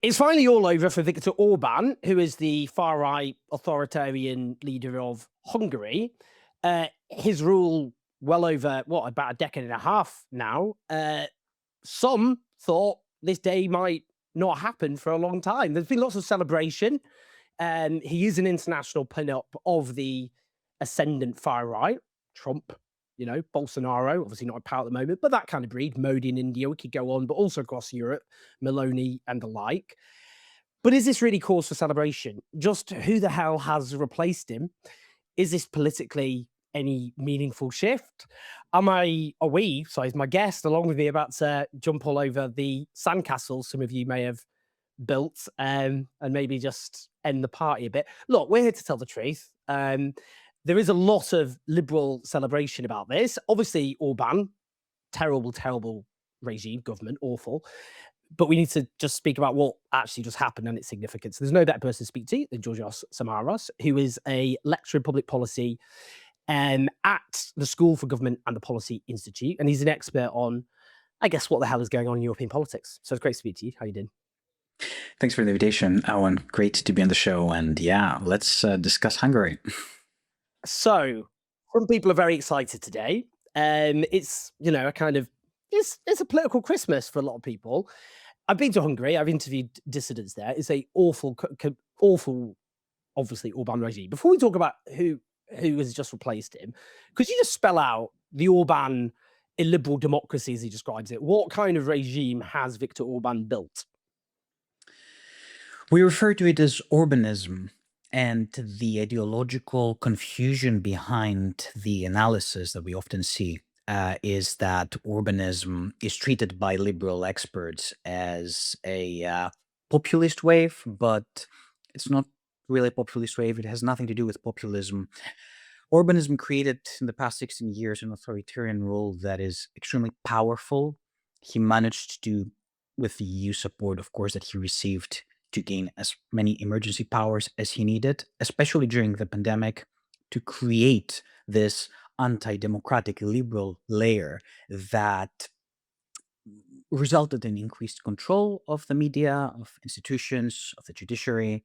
It's finally all over for Viktor Orban, who is the far-right authoritarian leader of Hungary. His rule well over, what, about a decade and a half now. Some thought this day might not happen for a long time. There's been lots of celebration. He is an international pin-up of the ascendant far right, Trump, Bolsonaro, obviously not in power at the moment, but that kind of breed, Modi in India, we could go on, but also across Europe, Maloney and the like. But is this really cause for celebration? Just who the hell has replaced him? Is this politically any meaningful shift? Are we, so is my guest along with me about to jump all over the sandcastles some of you may have built, and maybe just end the party a bit. Look, we're here to tell the truth. There is a lot of liberal celebration about this. Obviously, Orban, terrible, terrible regime, government, awful. But we need to just speak about what actually just happened and its significance. There's no better person to speak to than Georgios Samaras, who is a lecturer in public policy at the School for Government and the Policy Institute. And he's an expert on, I guess, what the hell is going on in European politics. So it's great to speak to you. How you doing? Thanks for the invitation, Owen. Great to be on the show. And yeah, let's discuss Hungary. So, some people are very excited today. It's a kind of it's a political Christmas for a lot of people. I've been to Hungary. I've interviewed dissidents there. It's a awful, awful, obviously Orban regime. Before we talk about who has just replaced him, could you just spell out the Orban illiberal democracy as he describes it? What kind of regime has Viktor Orban built? We refer to it as Orbanism, and the ideological confusion behind the analysis that we often see is that Orbanism is treated by liberal experts as a populist wave, but it's not really a populist wave. It has nothing to do with populism. Urbanism created in the past 16 years an authoritarian rule that is extremely powerful. He managed to, with the EU support, of course, that he received, to gain as many emergency powers as he needed, especially during the pandemic, to create this anti democratic liberal layer that resulted in increased control of the media, of institutions, of the judiciary.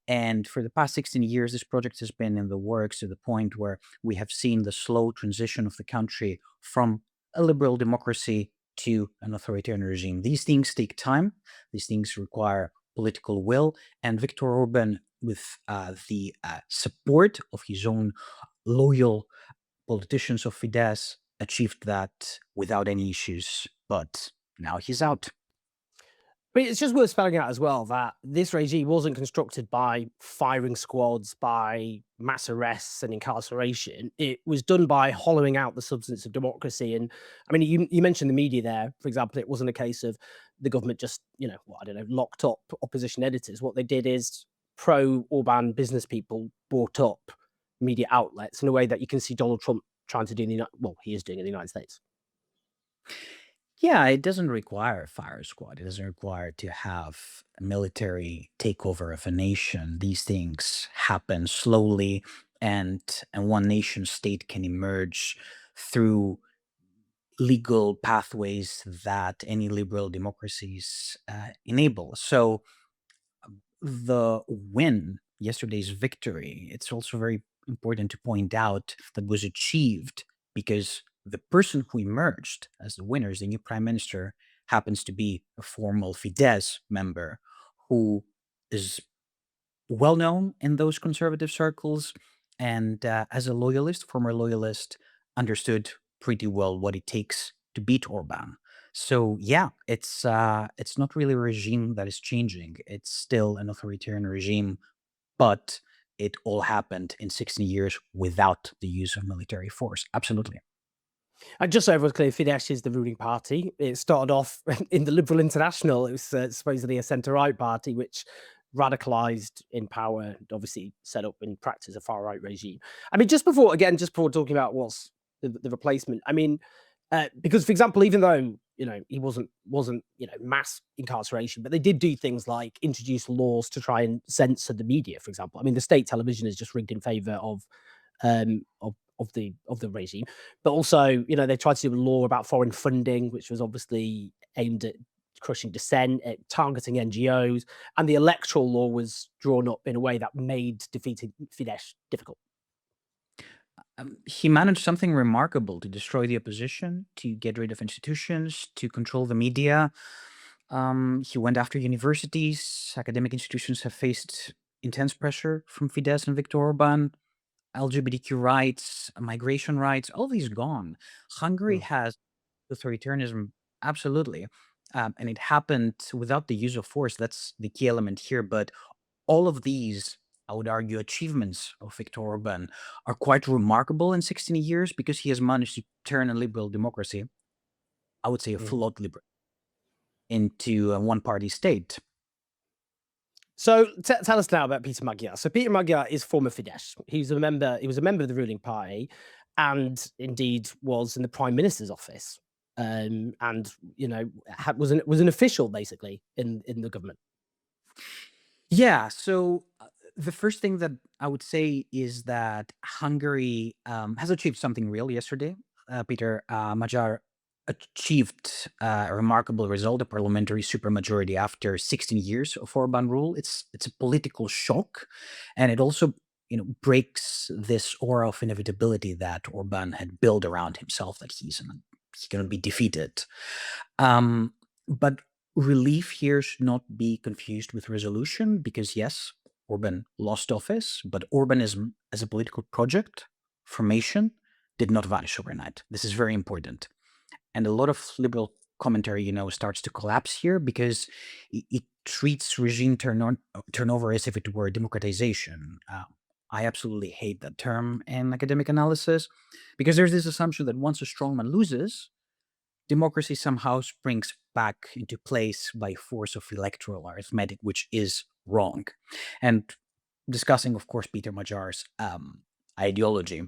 And for the past 16 years, this project has been in the works to the point where we have seen the slow transition of the country from a liberal democracy to an authoritarian regime. These things take time, these things require political will. And Viktor Orban, with the support of his own loyal politicians of Fidesz, achieved that without any issues. But now he's out. But it's just worth spelling out as well that this regime wasn't constructed by firing squads, by mass arrests and incarceration. It was done by hollowing out the substance of democracy. And I mean, you mentioned the media there, for example. It wasn't a case of the government just, well, I don't know, locked up opposition editors. What they did is pro Orban business people bought up media outlets in a way that you can see Donald Trump trying to do in well, he is doing in the United States. Yeah, it doesn't require a fire squad. It doesn't require to have a military takeover of a nation. These things happen slowly, and one nation state can emerge through legal pathways that any liberal democracies enable. So the win, yesterday's victory, it's also very important to point out that was achieved because the person who emerged as the winner, as the new prime minister, happens to be a former Fidesz member who is well known in those conservative circles, and as a loyalist, former loyalist, understood pretty well what it takes to beat Orban. So yeah, it's not really a regime that is changing. It's still an authoritarian regime, but it all happened in 60 years without the use of military force. Absolutely. And just so everyone's clear, Fidesz is the ruling party. It started off in the Liberal International. It was supposedly a centre-right party, which radicalized in power, and obviously set up in practice a far-right regime. I mean, just before talking about what's the replacement, I mean, because, for example, even though, he wasn't mass incarceration, but they did do things like introduce laws to try and censor the media, for example. I mean, the state television is just rigged in favor of the regime. But also, they tried to do a law about foreign funding, which was obviously aimed at crushing dissent, targeting NGOs, and the electoral law was drawn up in a way that made defeating Fidesz difficult. He managed something remarkable to destroy the opposition, to get rid of institutions, to control the media. He went after universities. Academic institutions have faced intense pressure from Fidesz and Viktor Orban. LGBTQ rights, migration rights, all these gone. Hungary Mm. has authoritarianism, absolutely. And it happened without the use of force. That's the key element here. But all of these, I would argue, achievements of Viktor Orban are quite remarkable in 16 years because he has managed to turn a liberal democracy, I would say a Mm. flawed liberal, into a one-party state. So tell us now about Peter Magyar. So Peter Magyar is former Fidesz. He was a member of the ruling party, and indeed was in the prime minister's office. And was an official basically in the government. Yeah, so the first thing that I would say is that Hungary has achieved something real yesterday. Peter Magyar achieved a remarkable result, a parliamentary supermajority after 16 years of Orban rule. It's a political shock, and it also breaks this aura of inevitability that Orban had built around himself, that he's going to be defeated. But relief here should not be confused with resolution because, yes, Orban lost office, but Orbanism as a political project, formation, did not vanish overnight. This is very important. And a lot of liberal commentary, starts to collapse here because it treats regime turnover as if it were democratization. I absolutely hate that term in academic analysis because there's this assumption that once a strongman loses, democracy somehow springs back into place by force of electoral arithmetic, which is wrong. And discussing, of course, Peter Magyar's ideology,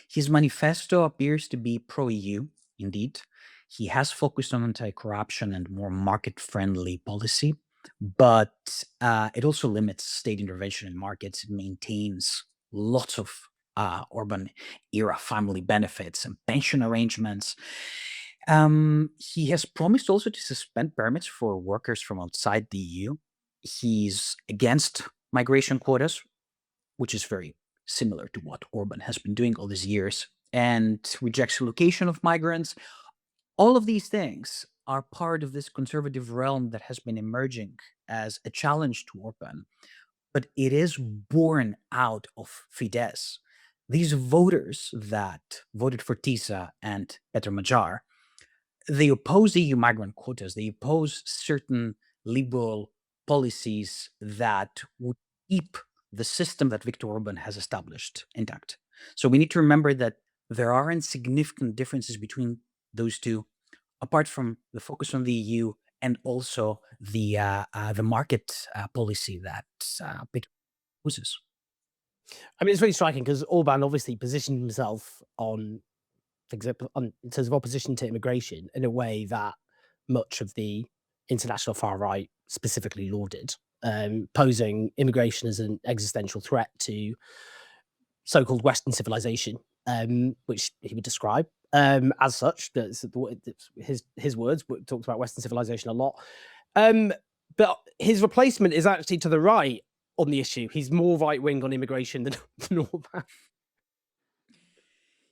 his manifesto appears to be pro-EU, indeed. He has focused on anti-corruption and more market-friendly policy, but it also limits state intervention in markets. It maintains lots of Orban-era family benefits and pension arrangements. He has promised also to suspend permits for workers from outside the EU. He's against migration quotas, which is very similar to what Orban has been doing all these years, and rejects relocation of migrants. All of these things are part of this conservative realm that has been emerging as a challenge to Orban, but it is born out of Fidesz. These voters that voted for Tisa and Peter Magyar, they oppose EU migrant quotas. They oppose certain liberal policies that would keep the system that Viktor Orban has established intact. So we need to remember that there are insignificant differences between those two, apart from the focus on the EU and also the market policy that Viktor opposes. I mean, it's really striking because Orban obviously positioned himself on, for example, in terms of opposition to immigration in a way that much of the international far right specifically lauded, posing immigration as an existential threat to so-called Western civilization, which he would describe as such. His words, but talked about Western civilization a lot. But his replacement is actually to the right on the issue. He's more right-wing on immigration than Orban.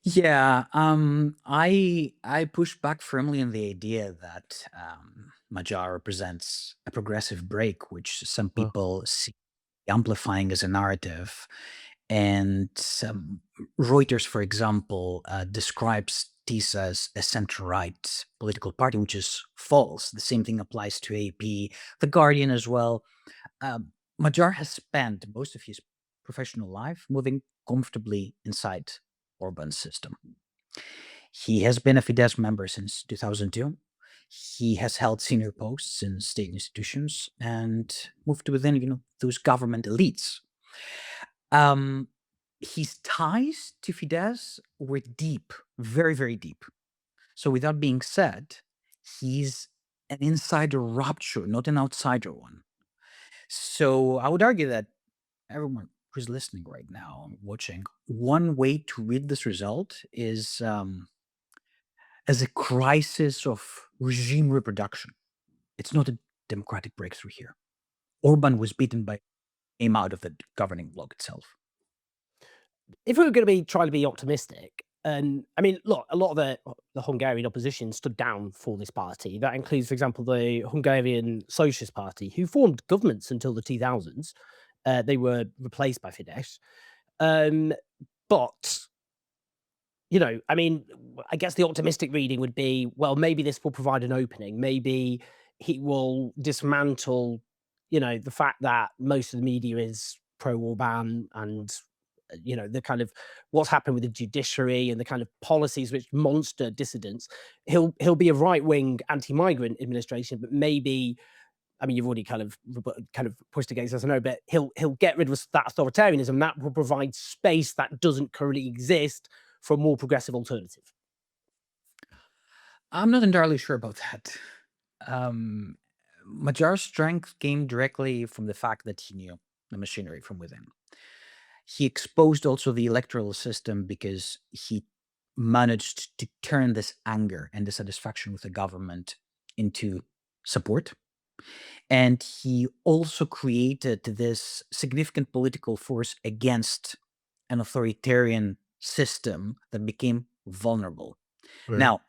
Yeah, I push back firmly on the idea that Magyar represents a progressive break, which some people see amplifying as a narrative. And Reuters, for example, describes TISA as a center-right political party, which is false. The same thing applies to AP, The Guardian as well. Magyar has spent most of his professional life moving comfortably inside Orban's system. He has been a Fidesz member since 2002. He has held senior posts in state institutions and moved within, those government elites. His ties to Fidesz were deep, very, very deep. So with that being said, he's an insider rupture, not an outsider one. So I would argue that everyone who's listening right now, watching, one way to read this result is as a crisis of regime reproduction. It's not a democratic breakthrough here. Orban was beaten by came out of the governing bloc itself. If we were going to be trying to be optimistic, and I mean, look, a lot of the Hungarian opposition stood down for this party. That includes, for example, the Hungarian Socialist Party, who formed governments until the 2000s. They were replaced by Fidesz. Um, but I mean, I guess the optimistic reading would be, well, maybe this will provide an opening. Maybe he will dismantle, the fact that most of the media is pro Orban and, the kind of what's happened with the judiciary and the kind of policies which monster dissidents. He'll be a right wing anti migrant administration, but maybe. I mean, you've already kind of pushed against us, I know, but he'll get rid of that authoritarianism. That will provide space that doesn't currently exist for a more progressive alternative. I'm not entirely sure about that. Um, Magyar's strength came directly from the fact that he knew the machinery from within. He exposed also the electoral system because he managed to turn this anger and dissatisfaction with the government into support. And he also created this significant political force against an authoritarian system that became vulnerable. Right. Now,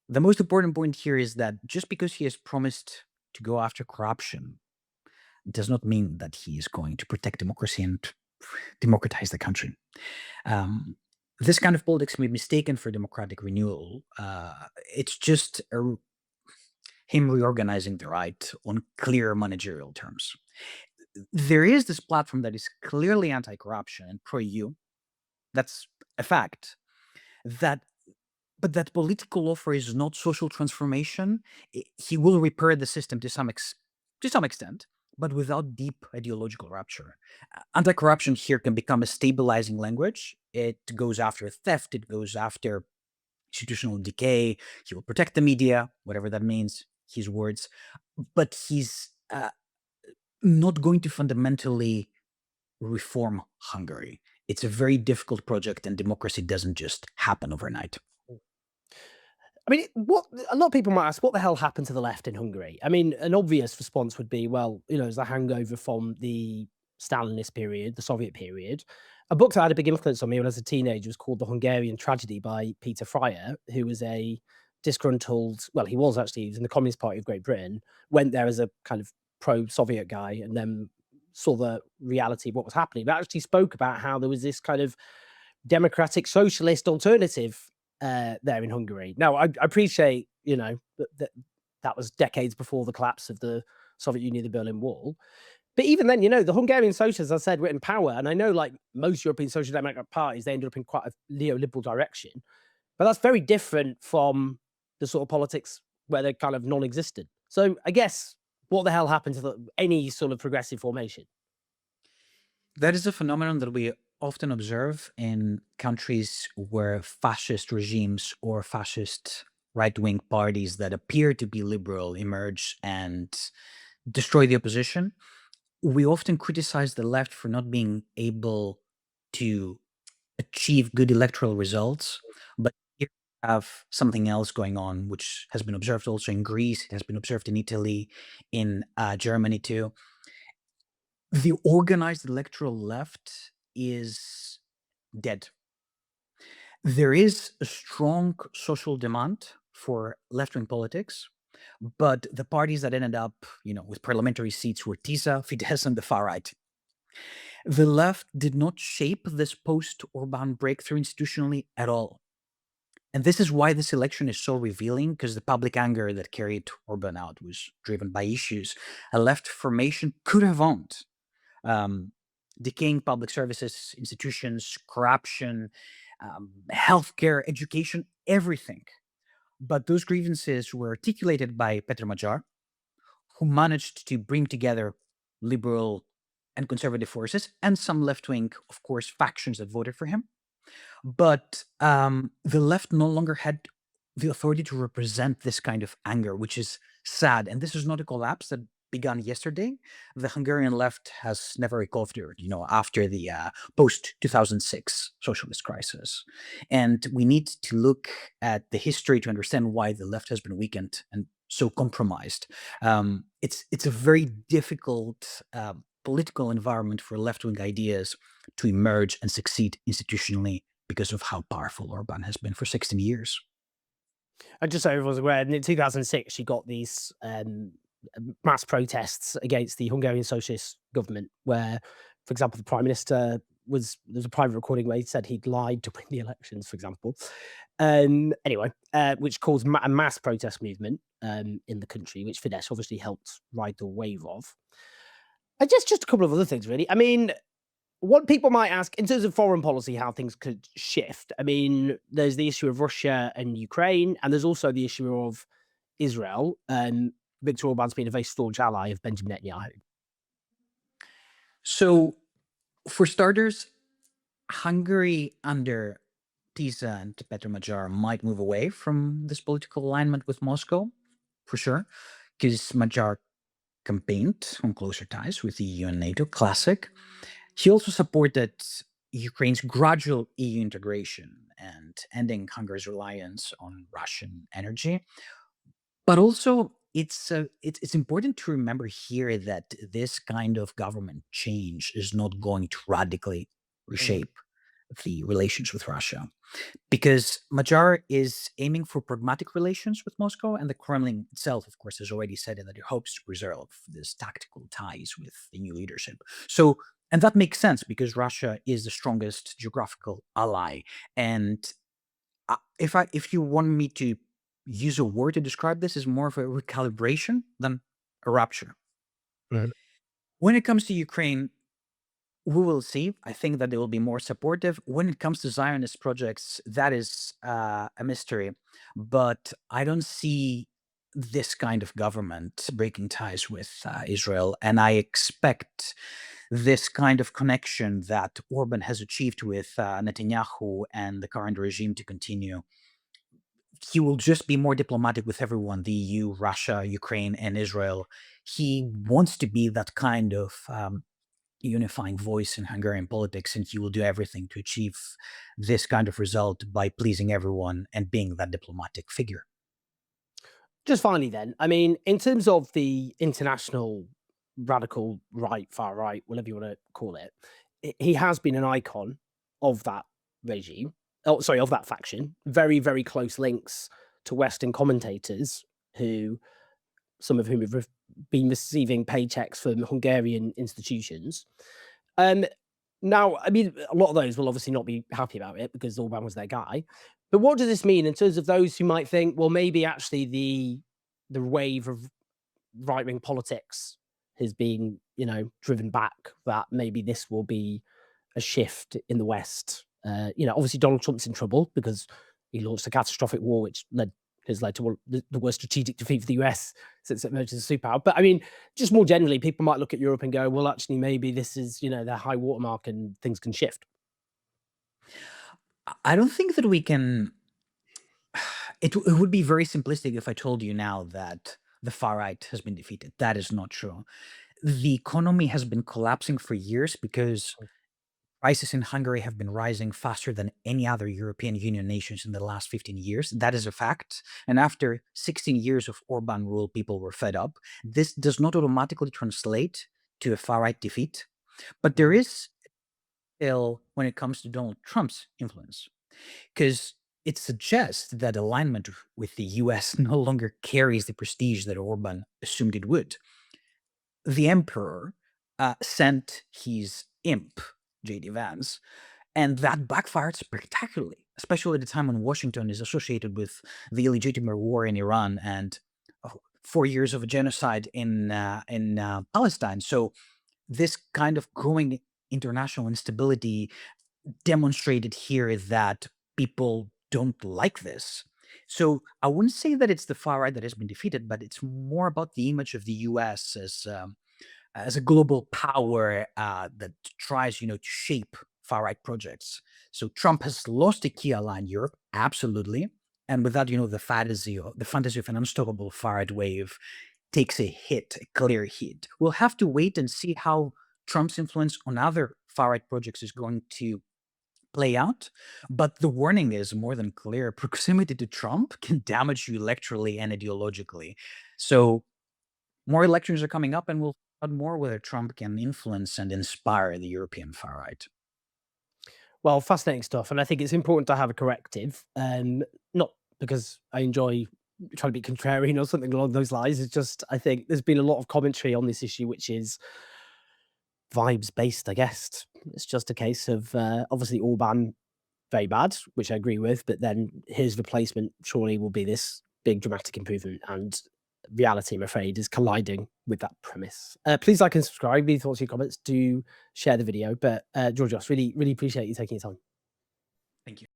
the most important point here is that just because he has promised to go after corruption does not mean that he is going to protect democracy and democratize the country. Um, this kind of politics may be mistaken for democratic renewal. It's just him reorganizing the right on clear managerial terms. There is this platform that is clearly anti-corruption and pro-EU. That's a fact. That But that political offer is not social transformation. He will repair the system to some extent, but without deep ideological rupture. Anti-corruption here can become a stabilizing language. It goes after theft. It goes after institutional decay. He will protect the media, whatever that means. His words, but he's not going to fundamentally reform Hungary. It's a very difficult project, and democracy doesn't just happen overnight. I mean, what a lot of people might ask, what the hell happened to the left in Hungary? I mean, an obvious response would be, well, it's a hangover from the Stalinist period, the Soviet period. A book that had a big influence on me when I was a teenager was called The Hungarian Tragedy by Peter Fryer, who was a disgruntled, well, he was in the Communist Party of Great Britain, went there as a kind of pro-Soviet guy and then saw the reality of what was happening, but actually spoke about how there was this kind of democratic socialist alternative there in Hungary. Now, I appreciate, that was decades before the collapse of the Soviet Union, the Berlin Wall. But even then, the Hungarian socialists, as I said, were in power. And I know, like most European social democratic parties, they ended up in quite a neoliberal direction. But that's very different from the sort of politics where they're kind of non existent. So I guess what the hell happened to any sort of progressive formation? That is a phenomenon that we often observe in countries where fascist regimes or fascist right wing parties that appear to be liberal emerge and destroy the opposition. We often criticize the left for not being able to achieve good electoral results, but here we have something else going on, which has been observed also in Greece, it has been observed in Italy, in Germany too. The organized electoral left is dead. There is a strong social demand for left-wing politics, but the parties that ended up, with parliamentary seats were TISA, Fidesz, and the far right. The left did not shape this post-Orban breakthrough institutionally at all. And this is why this election is so revealing, because the public anger that carried Orban out was driven by issues a left formation could have owned. Decaying public services, institutions, corruption, healthcare, education, everything. But those grievances were articulated by Petr Magyar, who managed to bring together liberal and conservative forces and some left-wing, of course, factions that voted for him. But the left no longer had the authority to represent this kind of anger, which is sad. And this is not a collapse that began yesterday. The Hungarian left has never recovered, after the post-2006 socialist crisis. And we need to look at the history to understand why the left has been weakened and so compromised. It's a very difficult political environment for left-wing ideas to emerge and succeed institutionally because of how powerful Orban has been for 16 years. And just so everyone's aware, in 2006, she got these mass protests against the Hungarian socialist government, where, for example, the prime minister there's a private recording where he said he'd lied to win the elections, for example. Anyway, which caused a mass protest movement in the country, which Fidesz obviously helped ride the wave of. I guess just a couple of other things, really. I mean, what people might ask in terms of foreign policy, how things could shift. I mean, there's the issue of Russia and Ukraine, and there's also the issue of Israel. Viktor Orban's been a very staunch ally of Benjamin Netanyahu. So, for starters, Hungary under Tisa and Petro Magyar might move away from this political alignment with Moscow, for sure, because Magyar campaigned on closer ties with the EU and NATO, classic. He also supported Ukraine's gradual EU integration and ending Hungary's reliance on Russian energy. But also, it's important to remember here that this kind of government change is not going to radically Mhm. reshape the relations with Russia, because Magyar is aiming for pragmatic relations with Moscow, and the Kremlin itself, of course, has already said that it hopes to preserve this tactical ties with the new leadership. So, and that makes sense because Russia is the strongest geographical ally. And if you want me to use a word to describe this, is more of a recalibration than a rupture. Right. When it comes to Ukraine, we will see. I think that they will be more supportive. When it comes to Zionist projects, that is a mystery. But I don't see this kind of government breaking ties with Israel. And I expect this kind of connection that Orban has achieved with Netanyahu and the current regime to continue. He will just be more diplomatic with everyone, the EU, Russia, Ukraine, and Israel. He wants to be that kind of unifying voice in Hungarian politics, and he will do everything to achieve this kind of result by pleasing everyone and being that diplomatic figure. Just finally, then, I mean, in terms of the international radical right, far right, whatever you want to call it, he has been an icon of that regime. Oh, sorry, of that faction. Very, very close links to Western commentators who some of whom have been receiving paychecks from Hungarian institutions. Um, Now, I mean, a lot of those will obviously not be happy about it because Orban was their guy. But what does this mean in terms of those who might think, well, maybe actually the wave of right wing politics has been, driven back. That maybe this will be a shift in the West. Obviously Donald Trump's in trouble because he launched a catastrophic war, which has led to the worst strategic defeat for the US since it emerged as a superpower. But I mean, just more generally, people might look at Europe and go, well, actually, maybe this is, their high watermark and things can shift. I don't think that we can. It would be very simplistic if I told you now that the far right has been defeated. That is not true. The economy has been collapsing for years because prices in Hungary have been rising faster than any other European Union nations in the last 15 years. That is a fact. And after 16 years of Orban rule, people were fed up. This does not automatically translate to a far right defeat, but there is still when it comes to Donald Trump's influence, because it suggests that alignment with the US no longer carries the prestige that Orban assumed it would. The emperor sent his imp, J.D. Vance, and that backfired spectacularly, especially at a time when Washington is associated with the illegitimate war in Iran and 4 years of a genocide in Palestine. So this kind of growing international instability demonstrated here that people don't like this. So I wouldn't say that it's the far right that has been defeated, but it's more about the image of the U.S. As a global power that tries, to shape far right projects. So Trump has lost a key ally in Europe, absolutely, and with that, the fantasy of an unstoppable far right wave takes a hit, a clear hit. We'll have to wait and see how Trump's influence on other far right projects is going to play out. But the warning is more than clear. Proximity to Trump can damage you electorally and ideologically. So more elections are coming up, and we'll find out more whether Trump can influence and inspire the European far right. Well, fascinating stuff, and I think it's important to have a corrective, not because I enjoy trying to be contrarian or something along those lines. It's just I think there's been a lot of commentary on this issue, which is vibes based, I guess. It's just a case of obviously Orban very bad, which I agree with, but then his replacement surely will be this big dramatic improvement, and reality, I'm afraid, is colliding with that premise. Please like and subscribe. Any thoughts, your comments, do share the video. But Georgios, really, really appreciate you taking your time. Thank you.